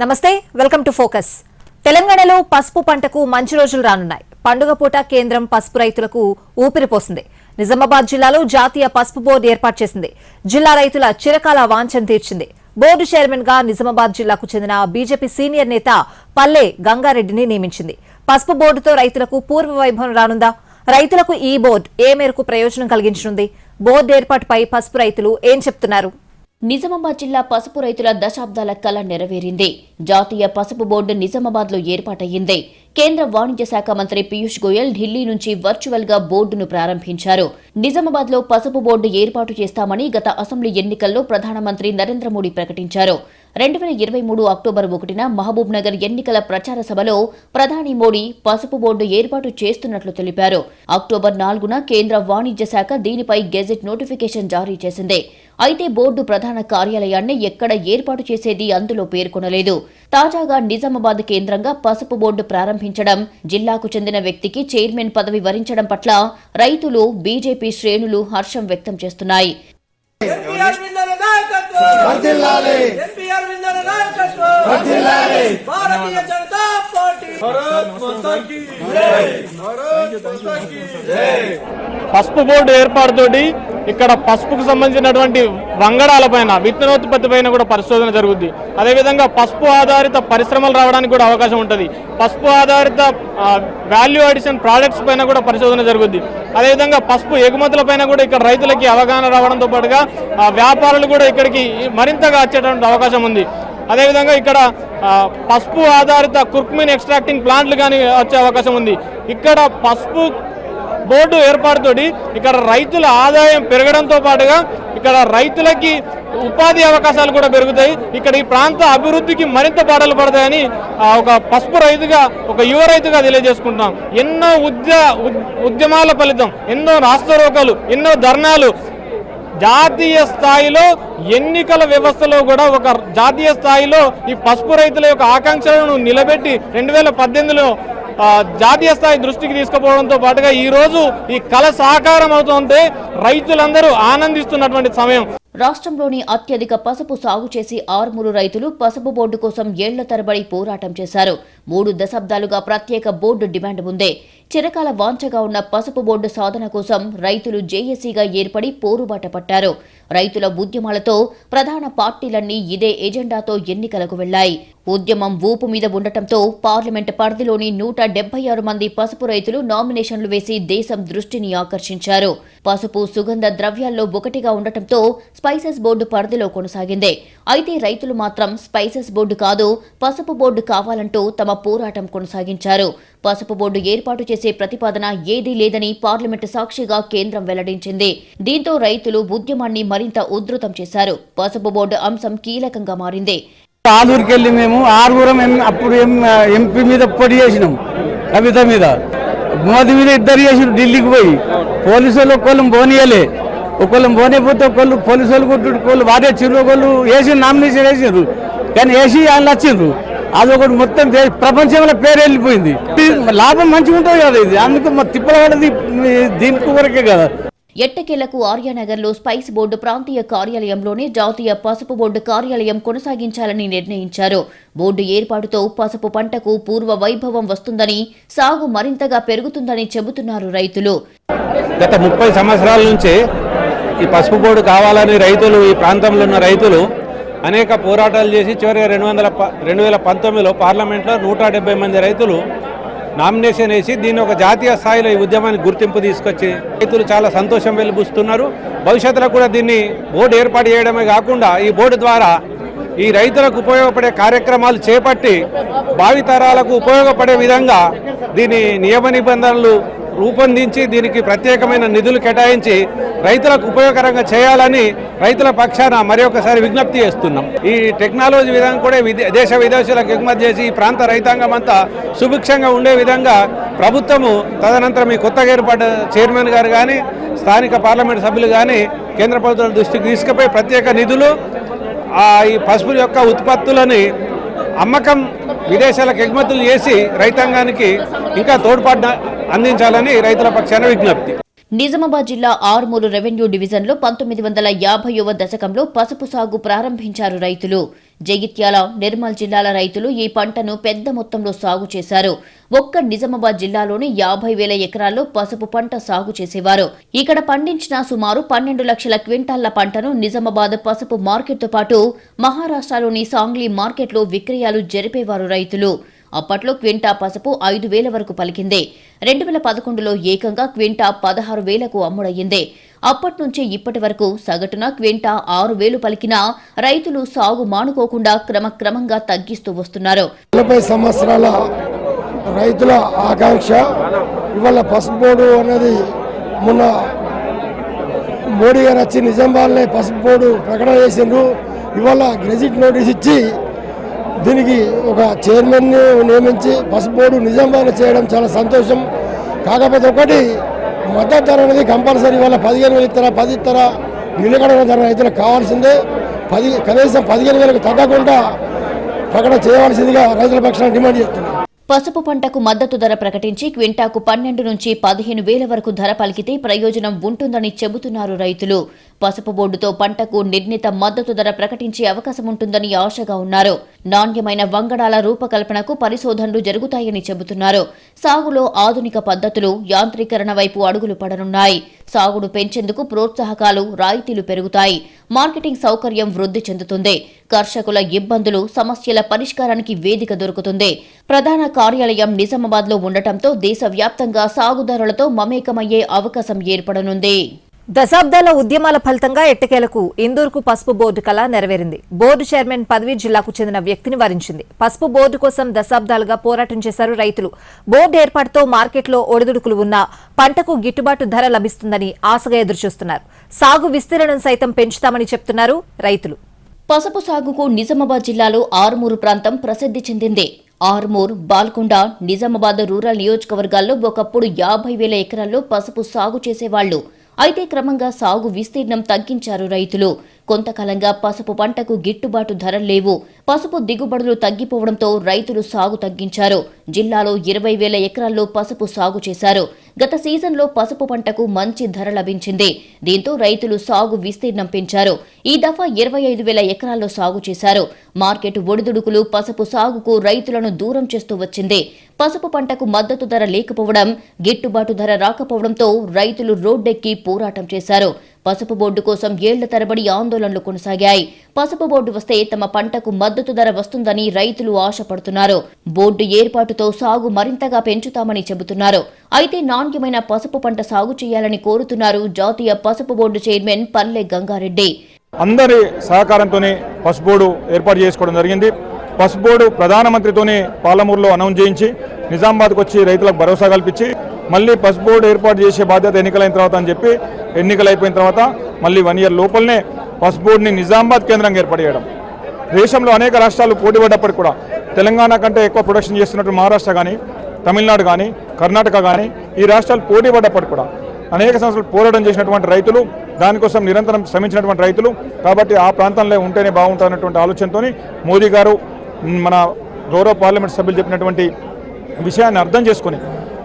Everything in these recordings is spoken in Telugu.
నమస్తే వెల్కమ్ టు ఫోకస్. తెలంగాణలో పసుపు పంటకు మంచి రోజులు రానున్నాయి. పండుగ పూట కేంద్రం పసుపు రైతులకు ఊపిరిపోసింది. నిజామాబాద్ జిల్లాలో జాతీయ పసుపు బోర్డు ఏర్పాటు చేసింది. జిల్లా రైతుల చిరకాల వాంఛను తీర్చింది. బోర్డు చైర్మన్ గా నిజామాబాద్ జిల్లాకు చెందిన బీజేపీ సీనియర్ నేత పల్లె గంగారెడ్డిని నియమించింది. పసుపు బోర్డుతో రైతులకు పూర్వ వైభవం రానుందా? రైతులకు ఈ బోర్డు ఏ మేరకు ప్రయోజనం కలిగించనుంది? బోర్డు ఏర్పాటుపై పసుపు రైతులు ఏం చెప్తున్నారు? నిజామాబాద్ జిల్లా పసుపు రైతుల దశాబ్దాల కల నెరవేరింది. జాతీయ పసుపు బోర్డు నిజామాబాద్ లో ఏర్పాటయ్యింది. కేంద్ర వాణిజ్య శాఖ మంత్రి పీయూష్ గోయల్ ఢిల్లీ నుంచి వర్చువల్ గా బోర్డును ప్రారంభించారు. నిజామాబాద్ లో పసుపు బోర్డు ఏర్పాటు చేస్తామని గత అసెంబ్లీ ఎన్నికల్లో ప్రధానమంత్రి నరేంద్ర మోడీ ప్రకటించారు. 2023 అక్టోబర్ 1న మహబూబ్ నగర్ ఎన్నికల ప్రచార సభలో ప్రధాని మోడీ పసుపు బోర్డు ఏర్పాటు చేస్తున్నట్లు తెలిపారు. అక్టోబర్ 4న కేంద్ర వాణిజ్య శాఖ దీనిపై గెజెట్ నోటిఫికేషన్ జారీ చేసింది. అయితే బోర్డు ప్రధాన కార్యాలయాన్ని ఎక్కడ ఏర్పాటు చేసేది అందులో పేర్కొనలేదు. తాజాగా నిజామాబాద్ కేంద్రంగా పసుపు బోర్డు ప్రారంభించడం, జిల్లాకు చెందిన వ్యక్తికి చైర్మన్ పదవి వరించడం పట్ల రైతులు, బీజేపీ శ్రేణులు హర్షం వ్యక్తం చేస్తున్నాయి. పసుపు బోర్డు ఏర్పాటుతోటి ఇక్కడ పసుపుకు సంబంధించినటువంటి వంగడాలపైన, విత్తనోత్పత్తి పైన కూడా పరిశోధన జరుగుద్ది. అదేవిధంగా పసుపు ఆధారిత పరిశ్రమలు రావడానికి కూడా అవకాశం ఉంటుంది. పసుపు ఆధారిత వాల్యూ అడిషన్ ప్రాడక్ట్స్ పైన కూడా పరిశోధన జరుగుద్ది. అదేవిధంగా పసుపు ఎగుమతుల పైన కూడా ఇక్కడ రైతులకి అవగాహన రావడంతో పాటుగా వ్యాపారులు కూడా ఇక్కడికి మరింతగా వచ్చేటువంటి అవకాశం ఉంది. అదేవిధంగా ఇక్కడ పసుపు ఆధారిత కుర్క్మిన్ ఎక్స్ట్రాక్టింగ్ ప్లాంట్లు కానీ వచ్చే అవకాశం ఉంది. ఇక్కడ పసుపు బోర్డు ఏర్పాటుతోటి ఇక్కడ రైతుల ఆదాయం పెరగడంతో పాటుగా ఇక్కడ రైతులకి ఉపాధి అవకాశాలు కూడా పెరుగుతాయి. ఇక్కడ ఈ ప్రాంత అభివృద్ధికి మరింత పాటలు పడతాయని ఒక పసుపు రైతుగా, ఒక యువ రైతుగా తెలియజేసుకుంటున్నాం. ఎన్నో ఉద్యమాల ఫలితం, ఎన్నో రాస్తారోకాలు, ఎన్నో ధర్నాలు, జాతీయ స్థాయిలో ఎన్నికల వ్యవస్థలో కూడా ఒక జాతీయ స్థాయిలో ఈ పసుపు రైతుల యొక్క ఆకాంక్షలను నిలబెట్టి 2018లో జాతీయ స్థాయి దృష్టికి తీసుకుపోవడంతో పాటుగా ఈ రోజు ఈ కళ సాకారం అవుతుంటే రైతులందరూ ఆనందిస్తున్నటువంటి సమయం. రాష్ట్రంలోని అత్యధిక పసుపు సాగు చేసి ఆర్మూరు రైతులు పసుపు బోర్డు కోసం ఏళ్ల తరబడి పోరాటం చేశారు. 3 దశాబ్దాలుగా ప్రత్యేక బోర్డు డిమాండ్ ఉందే. చిరకాల వాంఛగా ఉన్న పసుపు బోర్డు సాధన కోసం రైతులు జేఏసీగా ఏర్పడి పోరుబాట పట్టారు. రైతుల ఉద్యమాలతో ప్రధాన పార్టీలన్నీ ఇదే ఎజెండాతో ఎన్నికలకు వెళ్లాయి. ఉద్యమం ఊపు మీద ఉండటంతో పార్లమెంట్ పరిధిలోని 176 మంది పసుపు రైతులు నామినేషన్లు వేసి దేశం దృష్టిని ఆకర్షించారు. పసుపు సుగంధ ద్రవ్యాల్లో ఒకటిగా ఉండటంతో స్పైసెస్ బోర్డు పరిధిలో కొనసాగింది. అయితే రైతులు మాత్రం స్పైసెస్ బోర్డు కాదు, పసుపు బోర్డు కావాలంటూ తమ పోరాటం కొనసాగించారు. పసుపు బోర్డు ఏర్పాటు చేసే ప్రతిపాదన ఏదీ లేదని పార్లమెంటు సాక్షిగా కేంద్రం వెల్లడించింది. దీంతో రైతులు ఉద్యమాన్ని మరింత ఉధృతం చేశారు. పసుపు బోర్డు అంశం కీలకంగా మారింది. ఆలూరుకి వెళ్ళి మేము ఆరుగురం అప్పుడు ఎంపీ మీద పొడి చేసినాం, కవిత మీద, మోదీ మీద ఇద్దరు చేసినాం. ఢిల్లీకి పోయి పోలీసు వాళ్ళు ఒకళ్ళు పోనీయలే, ఒకళ్ళు పోనీపోతే ఒకళ్ళు పోలీసు వాళ్ళు కొట్టు వాడే చిరు ఒకళ్ళు వేసి నామినేషన్ వేసారు. కానీ వేసి ఆయన వచ్చిండ్రు. అదొకటి మొత్తం ప్రపంచంలో పేరు వెళ్ళిపోయింది. లాభం మంచిగా ఉంటుంది కదా ఇది, అందుకు తిప్పల పడది దీనికి వరకే కదా. ఎట్టకేలకు ఆర్యానగర్లో స్పైస్ బోర్డు ప్రాంతీయ కార్యాలయంలోనే జాతీయ పసుపు బోర్డు కార్యాలయం కొనసాగించాలని నిర్ణయించారు. బోర్డు ఏర్పాటుతో పసుపు పంటకు పూర్వ వైభవం వస్తుందని, సాగు మరింతగా పెరుగుతుందని చెబుతున్నారు రైతులు. గత 30 సంవత్సరాల నుంచి ఈ పసుపు బోర్డు కావాలని రైతులు, ఈ ప్రాంతంలో ఉన్న రైతులు అనేక పోరాటాలు చేసి చివరిగా 2019లో పార్లమెంట్లో 170 మంది రైతులు నామినేషన్ వేసి దీన్ని ఒక జాతీయ స్థాయిలో ఈ ఉద్యమానికి గుర్తింపు తీసుకొచ్చి రైతులు చాలా సంతోషం వెలిబుస్తున్నారు. భవిష్యత్తులో కూడా దీన్ని బోర్డు ఏర్పాటు చేయడమే కాకుండా ఈ బోర్డు ద్వారా ఈ రైతులకు ఉపయోగపడే కార్యక్రమాలు చేపట్టి భావితరాలకు ఉపయోగపడే విధంగా దీని నియమ నిబంధనలు రూపొందించి దీనికి ప్రత్యేకమైన నిధులు కేటాయించి రైతులకు ఉపయోగకరంగా చేయాలని రైతుల పక్షాన మరొకసారి విజ్ఞప్తి చేస్తున్నాం. ఈ టెక్నాలజీ విధానం కూడా దేశ విదేశాలకు ఎగుమతి చేసి ఈ ప్రాంత రైతాంగం అంతా సుభిక్షంగా ఉండే విధంగా ప్రభుత్వము, తదనంతరం ఈ కొత్తగా ఏర్పడ్డ చైర్మన్ గారు కానీ, స్థానిక పార్లమెంట్ సభ్యులు కానీ కేంద్ర ప్రభుత్వం దృష్టికి తీసుకుపోయి ప్రత్యేక నిధులు ఈ పసుపు యొక్క ఉత్పత్తులని అమ్మకం, విదేశాలకు ఎగుమతులు చేసి రైతాంగానికి ఇంకా తోడ్పాటు అందించాలని రైతుల పక్షాన విజ్ఞప్తి. నిజామాబాద్ జిల్లా ఆర్మూరు రెవెన్యూ డివిజన్లో 1950వ దశకంలో పసుపు సాగు ప్రారంభించారు రైతులు. జగిత్యాల, నిర్మల్ జిల్లాల రైతులు ఈ పంటను పెద్ద మొత్తంలో సాగు చేశారు. ఒక్క నిజామాబాద్ జిల్లాలోని 50,000 ఎకరాల్లో పసుపు పంట సాగు చేసేవారు. ఇక్కడ పండించిన సుమారు 12 లక్షల క్వింటాళ్ల పంటను నిజామాబాద్ పసుపు మార్కెట్తో పాటు మహారాష్ట్రలోని సాంగ్లీ మార్కెట్లో విక్రయాలు జరిపేవారు రైతులు. అప్పట్లో క్వింటా పసుపు 5,000 వరకు పలికింది. 2011లో ఏకంగా క్వింటా 16,000కు అమ్ముడయ్యింది. అప్పటి నుంచి ఇప్పటి వరకు సగటున క్వింటా 6,000 పలికినా రైతులు సాగు మానుకోకుండా క్రమక్రమంగా తగ్గిస్తూ వస్తున్నారు. 40 సంవత్సరాల రైతుల ఆకాంక్ష ఇవాళ పసుపు బోర్డు అనేది మొన్న మోడీ గారు వచ్చి నిజామాబాద్లో పసుపు బోర్డు ప్రకటన చేసిండ్రు. ఇవాళ గెజిట్ నోటీస్ ఇచ్చి దీనికి ఒక చైర్మన్ని నియమించి పసుపు బోర్డు నిజామాబాద్లో చేయడం చాలా సంతోషం. కాకపోతే ఒకటి మద్దతు ధర అనేది కంపల్సరీ ఇవాళ 15,000 ఇస్తారా 10 ఇస్తారా నిలకడ ధర రైతులకు కావాల్సిందే. కనీసం 15,000కు తగ్గకుండా ప్రకటన చేయవలసిందిగా రైతుల పక్షాన డిమాండ్ చేస్తున్నారు. పసుపు పంటకు మద్దతు ధర ప్రకటించి క్వింటాకు 12 నుంచి 15,000 వరకు ధర పలికితే ప్రయోజనం ఉంటుందని చెబుతున్నారు రైతులు. పసుపు బోర్డుతో పంటకు నిర్ణీత మద్దతు ధర ప్రకటించే అవకాశం ఉంటుందని ఆశగా ఉన్నారు. నాణ్యమైన వంగడాల రూపకల్పనకు పరిశోధనలు జరుగుతాయని చెబుతున్నారు. సాగులో ఆధునిక పద్ధతులు, యాంత్రీకరణ వైపు అడుగులు పడనున్నాయి. సాగును పెంచేందుకు ప్రోత్సాహకాలు, రాయితీలు పెరుగుతాయి. మార్కెటింగ్ సౌకర్యం వృద్ధి చెందుతుంది. కర్షకుల ఇబ్బందులు, సమస్యల పరిష్కారానికి వేదిక దొరుకుతుంది. ప్రధాన కార్యాలయం నిజామాబాద్లో ఉండటంతో దేశవ్యాప్తంగా సాగుదారులతో మమేకమయ్యే అవకాశం ఏర్పడనుంది. దశాబ్దాల ఉద్యమాల ఫలితంగా ఎట్టకేలకు ఇందూర్కు పసుపు బోర్డు కళ నెరవేరింది. బోర్డు చైర్మన్ పదవి జిల్లాకు చెందిన వ్యక్తిని వరించింది. పసుపు బోర్డు కోసం దశాబ్దాలుగా పోరాటం చేశారు రైతులు. బోర్డు ఏర్పాటుతో మార్కెట్లో ఒడిదుడుకులు ఉన్నా పంటకు గిట్టుబాటు ధర లభిస్తుందని ఆశగా ఎదురుచూస్తున్నారు. సాగు విస్తీర్ణం సైతం పెంచుతామని చెప్తున్నారు రైతులు. పసుపు సాగుకు నిజామాబాద్ జిల్లాలో ఆర్మూరు ప్రాంతం ప్రసిద్ధి చెందింది. ఆర్మూర్, బాల్కొండ, నిజామాబాద్ రూరల్ నియోజకవర్గాల్లో ఒకప్పుడు 50,000 ఎకరాల్లో పసుపు సాగు చేసేవాళ్లు. అయితే క్రమంగా సాగు విస్తీర్ణం తగ్గించారు రైతులు. కొంతకాలంగా పసుపు పంటకు గిట్టుబాటు ధరలు లేవు. పసుపు దిగుబడులు తగ్గిపోవడంతో రైతులు సాగు తగ్గించారు. జిల్లాలో 20,000 ఎకరాల్లో పసుపు సాగు చేశారు. గత సీజన్లో పసుపు పంటకు మంచి ధర లభించింది. దీంతో రైతులు సాగు విస్తీర్ణం పెంచారు. ఈ దఫా 25,000 ఎకరాల్లో సాగు చేశారు. మార్కెట్ ఒడిదుడుకులు పసుపు సాగుకు రైతులను దూరం చేస్తూ వచ్చింది. పసుపు పంటకు మద్దతు ధర లేకపోవడం, గిట్టుబాటు ధర రాకపోవడంతో రైతులు రోడ్డెక్కి పోరాటం చేశారు. పసుపు బోర్డు కోసం ఏళ్ల తరబడి ఆందోళనలు కొనసాగాయి. పసుపు బోర్డు వస్తే తమ పంటకు మద్దతు ధర వస్తుందని రైతులు ఆశపడుతున్నారు. బోర్డు ఏర్పాటుతో సాగు మరింతగా పెంచుతామని చెబుతున్నారు. అయితే నాణ్యమైన పసుపు పంట సాగు చేయాలని కోరుతున్నారు జాతీయ పసుపు బోర్డు చైర్మన్ పల్లె గంగారెడ్డి. అందరి సహకారంతోనే పసుపు బోర్డు ఏర్పాటు చేసుకోవడం జరిగింది. పసుపు బోర్డు ప్రధానమంత్రితోనే పాలమూరులో అనౌన్స్ చేయించి నిజామాబాద్కు వచ్చి రైతులకు భరోసా కల్పించి మళ్ళీ పసుపు బోర్డు ఏర్పాటు చేసే బాధ్యత ఎన్నికలైన తర్వాత అని చెప్పి ఎన్నికలు అయిపోయిన తర్వాత మళ్ళీ 1 ఇయర్ లోపలనే పసుపు బోర్డుని నిజామాబాద్ కేంద్రంగా ఏర్పాటు చేయడం. దేశంలో అనేక రాష్ట్రాలు పోటీ పడ్డప్పటికి కూడా తెలంగాణ కంటే ఎక్కువ ప్రొడక్షన్ చేస్తున్నట్టు మహారాష్ట్ర కానీ, తమిళనాడు కానీ, కర్ణాటక కానీ ఈ రాష్ట్రాలు పోటీ పడ్డప్పటికి కూడా అనేక సంవత్సరాలు పోరాటం చేసినటువంటి రైతులు, దానికోసం నిరంతరం శ్రమించినటువంటి రైతులు. కాబట్టి ఆ ప్రాంతంలో ఉంటేనే బాగుంటున్నటువంటి ఆలోచనతో మోదీ గారు మన గౌరవ పార్లమెంట్ సభ్యులు చెప్పినటువంటి విషయాన్ని అర్థం చేసుకుని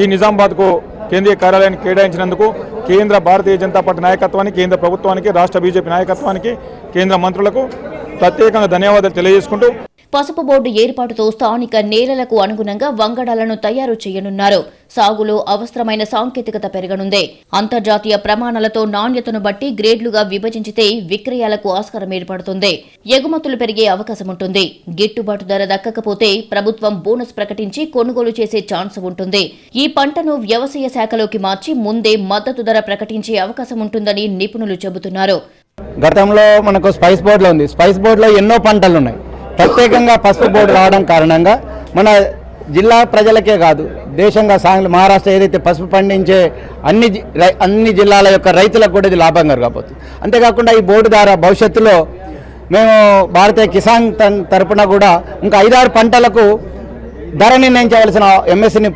ఈ నిజామాబాద్కు కేంద్రీయ కార్యాలయాన్ని కేటాయించినందుకు కేంద్ర భారతీయ జనతా పార్టీ నాయకత్వానికి, కేంద్ర ప్రభుత్వానికి, రాష్ట్ర బీజేపీ నాయకత్వానికి, కేంద్ర మంత్రులకు ప్రత్యేకంగా ధన్యవాదాలు తెలియజేసుకుంటూ పసుపు బోర్డు ఏర్పాటుతో స్థానిక నేలలకు అనుగుణంగా వంగడాలను తయారు చేయనున్నారు. సాగులో అవసరమైన సాంకేతికత పెరగనుంది. అంతర్జాతీయ ప్రమాణాలతో నాణ్యతను బట్టి గ్రేడ్లుగా విభజించితే విక్రయాలకు ఆస్కారం ఏర్పడుతుంది. ఎగుమతులు పెరిగే అవకాశం ఉంటుంది. గిట్టుబాటు ధర దక్కకపోతే ప్రభుత్వం బోనస్ ప్రకటించి కొనుగోలు చేసే ఛాన్స్ ఉంటుంది. ఈ పంటను వ్యవసాయ శాఖలోకి మార్చి ముందే మద్దతు ధర ప్రకటించే అవకాశం ఉంటుందని నిపుణులు చెబుతున్నారు. గతంలో మనకు స్పైస్ బోర్డులో ఉంది. స్పైస్ బోర్డులో ఎన్నో పంటలు ఉన్నాయి. ప్రత్యేకంగా పసుపు బోర్డు రావడం కారణంగా మన జిల్లా ప్రజలకే కాదు, దేశంగా మహారాష్ట్ర ఏదైతే పసుపు పండించే అన్ని జిల్లాల యొక్క రైతులకు కూడా ఇది లాభంగా కాబోతుంది. అంతేకాకుండా ఈ బోర్డు ద్వారా భవిష్యత్తులో మేము భారతీయ కిసాన్ తరపున కూడా ఇంకా 5-6 పంటలకు ధర నిర్ణయించవలసిన ఎంఎస్ని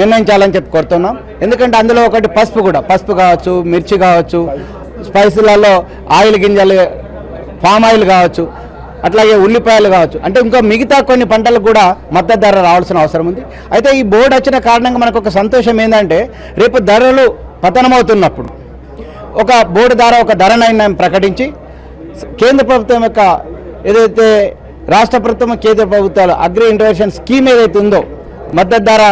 నిర్ణయించాలని చెప్పి కోరుతున్నాం. ఎందుకంటే అందులో ఒకటి పసుపు కావచ్చు, మిర్చి కావచ్చు, స్పైసులలో ఆయిల్ గింజలు, పామ్ ఆయిల్ కావచ్చు, అట్లాగే ఉల్లిపాయలు కావచ్చు, అంటే ఇంకా మిగతా కొన్ని పంటలకు కూడా మద్దతు ధర రావాల్సిన అవసరం ఉంది. అయితే ఈ బోర్డు వచ్చిన కారణంగా మనకు ఒక సంతోషం ఏంటంటే రేపు ధరలు పతనమవుతున్నప్పుడు ఒక బోర్డు ద్వారా ఒక ధర నిర్ణయం ప్రకటించి కేంద్ర ప్రభుత్వం యొక్క ఏదైతే రాష్ట్ర ప్రభుత్వం కేంద్ర ప్రభుత్వాలు అగ్రి ఇంటర్వెన్షన్ స్కీమ్ ఏదైతే ఉందో మద్దతు ధర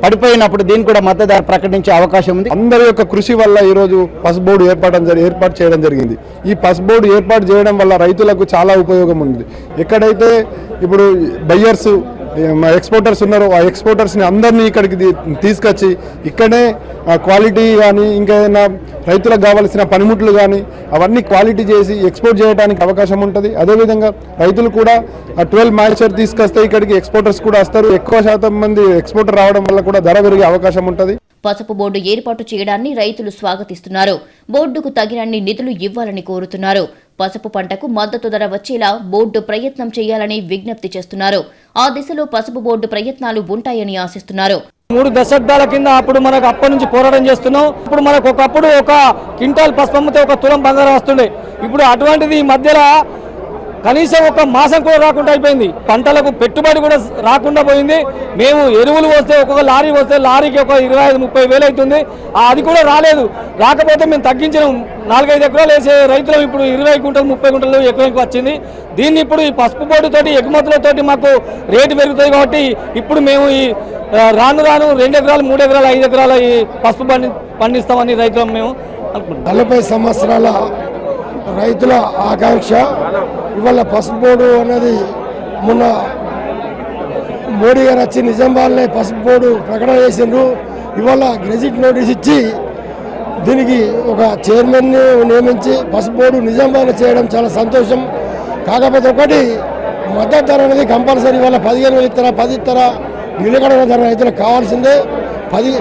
పడిపోయినప్పుడు దీన్ని కూడా మద్దతు ధర ప్రకటించే అవకాశం ఉంది. అందరి యొక్క కృషి వల్ల ఈరోజు పసుపు బోర్డు ఏర్పాటు చేయడం జరిగింది. ఈ పసుపు బోర్డు ఏర్పాటు చేయడం వల్ల రైతులకు చాలా ఉపయోగం ఉంది. ఎక్కడైతే ఇప్పుడు బయ్యర్స్ ఎక్స్పోర్టర్స్ ఉన్నారో ఆ ఎక్స్పోర్టర్స్ని అందరినీ ఇక్కడికి తీసుకొచ్చి ఇక్కడే క్వాలిటీ కానీ ఇంకేదైనా రైతులకు కావాల్సిన పనిముట్లు కానీ అవన్నీ క్వాలిటీ చేసి ఎక్స్పోర్ట్ చేయడానికి అవకాశం ఉంటుంది. అదేవిధంగా రైతులు కూడా 12 మ్యానుఫ్యాక్చర్ తీసుకొస్తే ఇక్కడికి ఎక్స్పోర్టర్స్ కూడా వస్తారు. ఎక్కువ శాతం మంది ఎక్స్పోర్టర్ రావడం వల్ల కూడా ధర పెరిగే అవకాశం ఉంటుంది. పసుపు బోర్డు ఏర్పాటు చేయడాన్ని రైతులు స్వాగతిస్తున్నారు. బోర్డుకు తగినన్ని నిధులు ఇవ్వాలని కోరుతున్నారు. పసుపు పంటకు మద్దతు ధర వచ్చేలా బోర్డు ప్రయత్నం చేయాలని విజ్ఞప్తి చేస్తున్నారు. ఆ దిశలో పసుపు బోర్డు ప్రయత్నాలు ఉంటాయని ఆశిస్తున్నారు. 3 దశాబ్దాల కింద అప్పుడు మనకు అప్పటి నుంచి పోరాటం చేస్తున్నాం. ఇప్పుడు మనకు ఒకప్పుడు 1 క్వింటాల్ పసుపు అమ్మితే 1 తులం బంగారం వస్తుండే. ఇప్పుడు అటువంటిది ఈ మధ్యలో కనీసం 1 మాసం కూడా రాకుండా అయిపోయింది. పంటలకు పెట్టుబడి కూడా రాకుండా పోయింది. మేము ఎరువులు వస్తే ఒక్కొక్క లారీ వస్తే లారీకి ఒక 25-30 వేలు అవుతుంది. అది కూడా రాలేదు. రాకపోతే మేము తగ్గించినాం. 4-5 ఎకరాలు వేసే రైతులు ఇప్పుడు 20 గుంటలు 30 గుంటలు ఎక్కువ వచ్చింది. దీన్ని ఇప్పుడు ఈ పసుపు బోర్డుతోటి ఎగుమతులతోటి మాకు రేటు పెరుగుతుంది. కాబట్టి ఇప్పుడు మేము ఈ రాను 2 ఎకరాలు 3 ఎకరాలు 5 ఎకరాల ఈ పసుపు పండిస్తామని రైతులు మేము అనుకుంటున్నాం. 40 సంవత్సరాల రైతుల ఆకాంక్ష. ఇవాళ పసుపు బోర్డు అనేది మొన్న మోడీ గారు వచ్చి నిజామాబాద్లో పసుపు బోర్డు ప్రకటన చేసిండ్రు. ఇవాళ గెజిట్ నోటీస్ ఇచ్చి దీనికి ఒక చైర్మన్ని నియమించి పసుపు బోర్డు నిజామాబాద్లో చేయడం చాలా సంతోషం. కాకపోతే ఒకటి మద్దతు ధర అనేది కంపల్సరీ ఇవాళ 15,000 ఇస్తారా 10 ఇస్తారా నిలకడైన ధర రైతులకు కావాల్సిందే.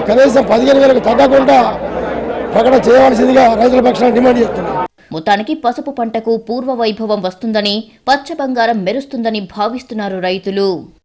కనీసం 15,000కు తగ్గకుండా ప్రకటన చేయవలసిందిగా రైతుల పక్షాన డిమాండ్ చేస్తున్నారు. మొత్తానికి పసుపు పంటకు పూర్వ వైభవం వస్తుందని, పచ్చ బంగారం మెరుస్తుందని భావిస్తున్నారు రైతులు.